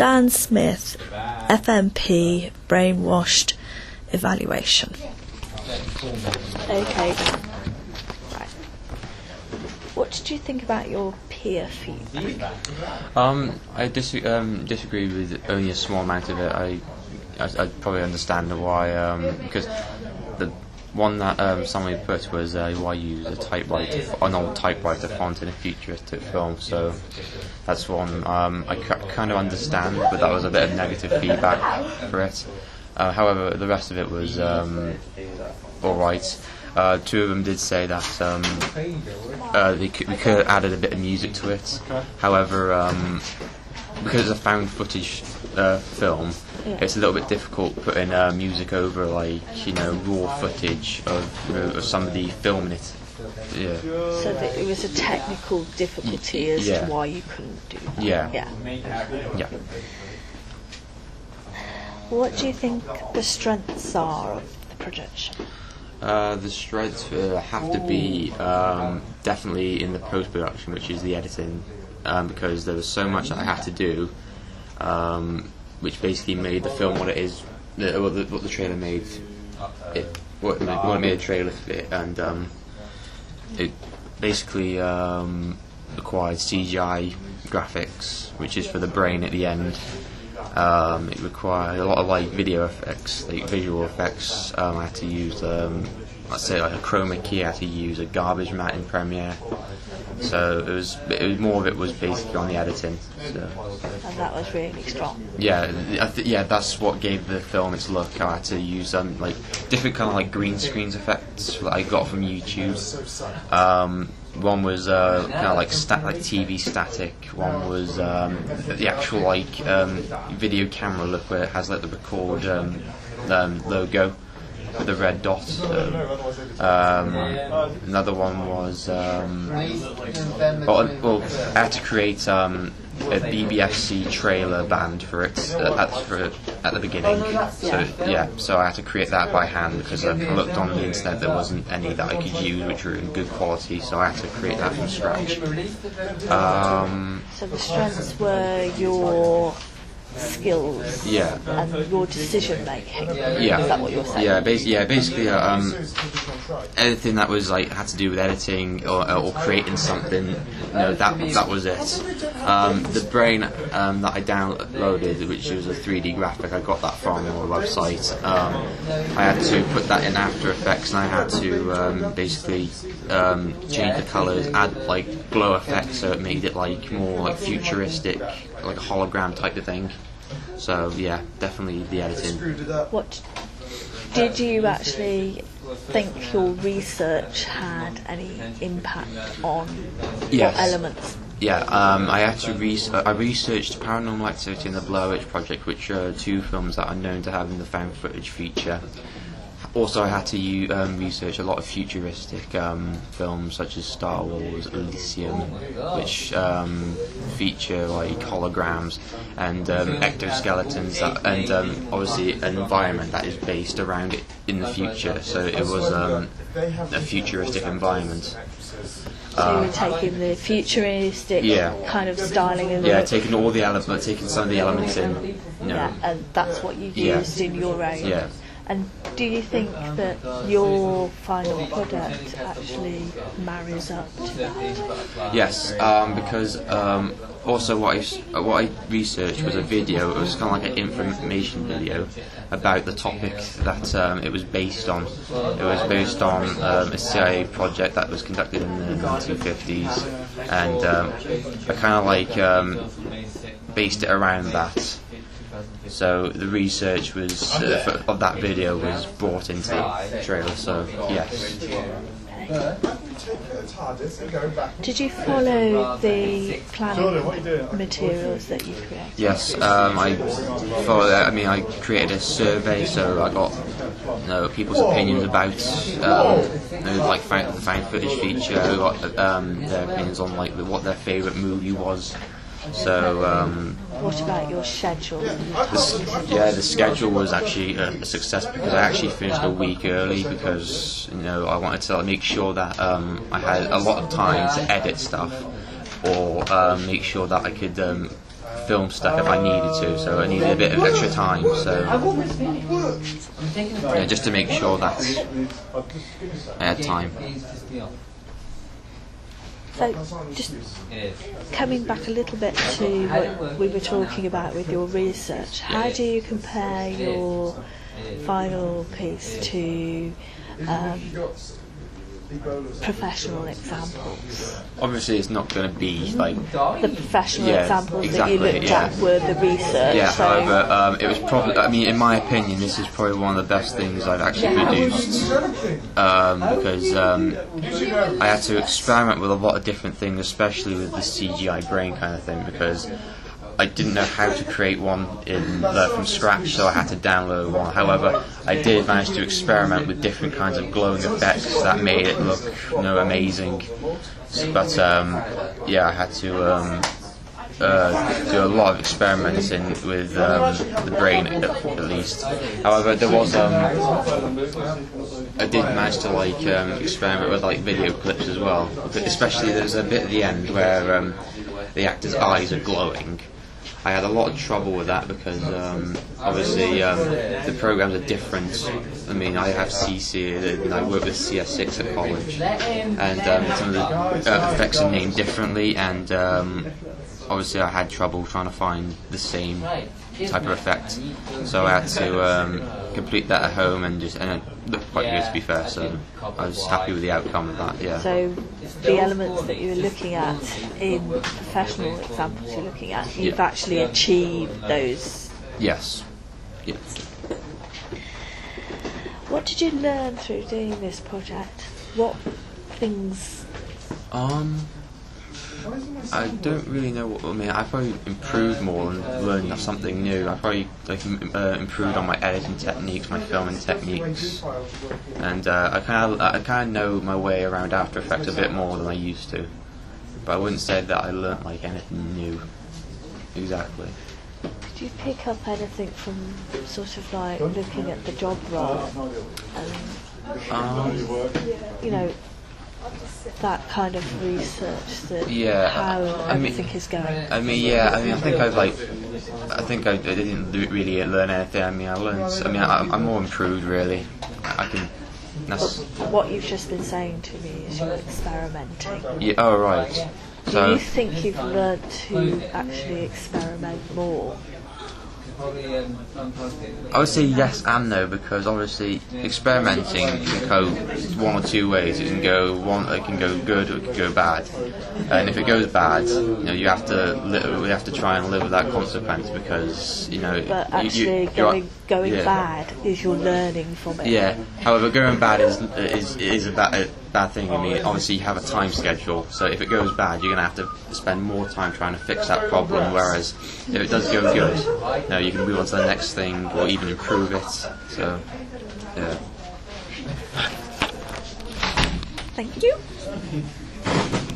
Dan Smith, FMP, Brainwashed, Evaluation. Okay, Dan. Right. What did you think about your peer feedback? I disagree with only a small amount of it. I probably understand why, because the one that somebody put was why use an old typewriter font in a futuristic film. So that's one I kind of understand, but that was a bit of negative feedback for it. However, the rest of it was all right. Two of them did say that we could have added a bit of music to it. However, because it's a found footage film, it's a little bit difficult putting music over, like, raw footage of somebody filming it. Yeah. So that it was a technical difficulty as to why you couldn't do that. Yeah. What do you think the strengths are of the projection? The strengths have to be definitely in the post-production, which is the editing, because there was so much that I had to do, which basically made the film what it is, what the trailer made. What made the trailer fit, and it basically required CGI graphics, which is for the brain at the end. It required a lot of video effects, visual effects. I had to use, let's say, a chroma key. I had to use a garbage matte in Premiere. So it was more of it was basically on the editing. So. And that was really strong. Yeah, that's what gave the film its look. I had to use different kind of green screens effects that I got from YouTube. One was kind of TV static. One was the actual video camera look, where it has the record logo with the red dot. Another one was I had to create a BBFC trailer band for it at the beginning. So I had to create that by hand, because I looked on the internet, there wasn't any that I could use which were in good quality, so I had to create that from scratch. So the strengths were your skills and your decision making. Is that what you're saying? Basically anything that was had to do with editing or creating something, that was it. The brain that I downloaded, which was a 3D graphic, I got that from a website. I had to put that in After Effects, and I had to basically change the colours, add glow effects, so it made it more futuristic, like a hologram type of thing. So definitely the editing. What did you actually think your research had any impact on? Yes. What elements? I had to I researched Paranormal Activity and the Blair Witch Project, which are two films that are known to have in the found footage feature. Also, I had to research a lot of futuristic films such as Star Wars, Elysium, which feature holograms and exoskeletons, and obviously an environment that is based around it in the future. So it was a futuristic environment. So you were taking the futuristic kind of styling of taking all the elements, taking some of the elements in. And that's what you used in your own. Yeah. And do you think that your final product actually marries up to that? Yes, because also what I researched was a video. It was kind of like an information video about the topic that it was based on. It was based on a CIA project that was conducted in the 1950s, and I kind of based it around that. So the research was of that video was brought into the trailer. So yes. Did you follow the planning materials that you created? Yes, I followed that. I mean, I created a survey, so I got people's opinions about the found footage feature. I got their opinions on what their favourite movie was. So what about your schedule? The schedule was actually a success, because I actually finished a week early, because I wanted to make sure that I had a lot of time to edit stuff, or make sure that I could film stuff if I needed to, so I needed a bit of extra time. So yeah, just to make sure that I had time. So, just coming back a little bit to what we were talking about with your research, how do you compare your final piece to professional examples? Obviously, it's not going to be like the professional examples exactly, that you looked at were the research. Yeah, so however, it was probably, I mean, in my opinion, this is probably one of the best things I've actually produced, because I had to experiment with a lot of different things, especially with the CGI brain kind of thing, because I didn't know how to create one from scratch, so I had to download one. However, I did manage to experiment with different kinds of glowing effects that made it look, amazing. But yeah, I had to do a lot of experimenting with the brain, at least. However, there was I did manage to experiment with video clips as well. Especially there's a bit at the end where the actor's eyes are glowing. I had a lot of trouble with that because obviously the programs are different. I mean, I have CC and I work with CS6 at college, and some of the effects are named differently, and obviously I had trouble trying to find the same type of effect, so I had to complete that at home, and it looked quite good, to be fair, so I was happy with the outcome of that. Yeah. So the elements that you were looking at in the professional examples you're looking at, you've actually achieved those. Yes. Yeah. What did you learn through doing this project? What things? I don't really know what I mean. I probably improved more and learned something new. I probably improved on my editing techniques, my filming techniques, and I kind of know my way around After Effects a bit more than I used to. But I wouldn't say that I learnt anything new. Exactly. Did you pick up anything from sort of looking at the job role and that kind of research, that how everything is going? I think I didn't really learn anything. I'm more improved, really. What you've just been saying to me is you're experimenting. Yeah. Oh, right. Do you think you've learned to actually experiment more? I would say yes and no, because obviously experimenting can go one or two ways. It can go good or it can go bad. And if it goes bad, we have to try and live with that consequence, because But actually, going bad is you're learning from it. Yeah. However, going bad is a bad thing. I mean, obviously you have a time schedule, so if it goes bad, you're going to have to spend more time trying to fix that problem. Whereas if it does go good, you can move on to the next thing or even improve it. So, yeah. Thank you.